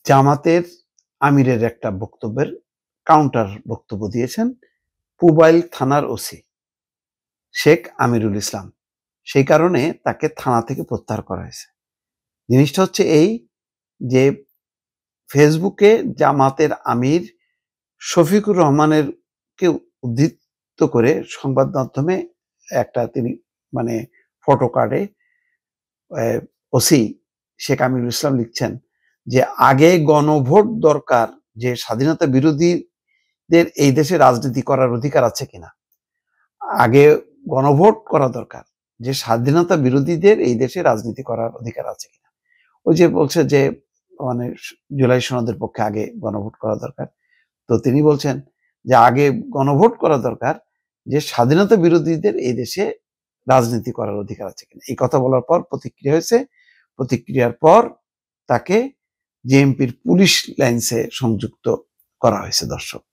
জামাতের আমিরের একটা বক্তব্যের কাউন্টার বক্তব্য দিয়েছেন পুবাইল থানার ওসি শেখ আমিরুল ইসলাম। সেই কারণে তাকে থানা থেকে প্রত্যাহার করা হয়েছে। জিনিসটা হচ্ছে এই যে ফেসবুকে জামাতের আমির শফিকুর রহমানের কে উদ্ধৃত করে সংবাদ মাধ্যমে একটা তিনি মানে ফটো কার্ডে ওসি শেখ আমিরুল ইসলাম লিখছেন যে আগে গণভোট দরকার, যে স্বাধীনতা বিরোধীদের এই দেশে রাজনীতি করার অধিকার আছে কিনা, আগে গণভোট করা দরকার, যে স্বাধীনতা বিরোধীদের এই দেশে রাজনীতি করার অধিকার আছে কিনা। ওই যে বলছে যে মানে জুলাই সনদের পক্ষে আগে গণভোট করা দরকার, তো তিনি বলছেন যে আগে গণভোট করা দরকার, যে স্বাধীনতা বিরোধীদের এই দেশে রাজনীতি করার অধিকার আছে কিনা। এই কথা বলার পর প্রতিক্রিয়া হয়েছে। প্রতিক্রিয়ার পর তাকে জেএমপির পুলিশ লাইন্সে সংযুক্ত করা হয়েছে। দর্শক।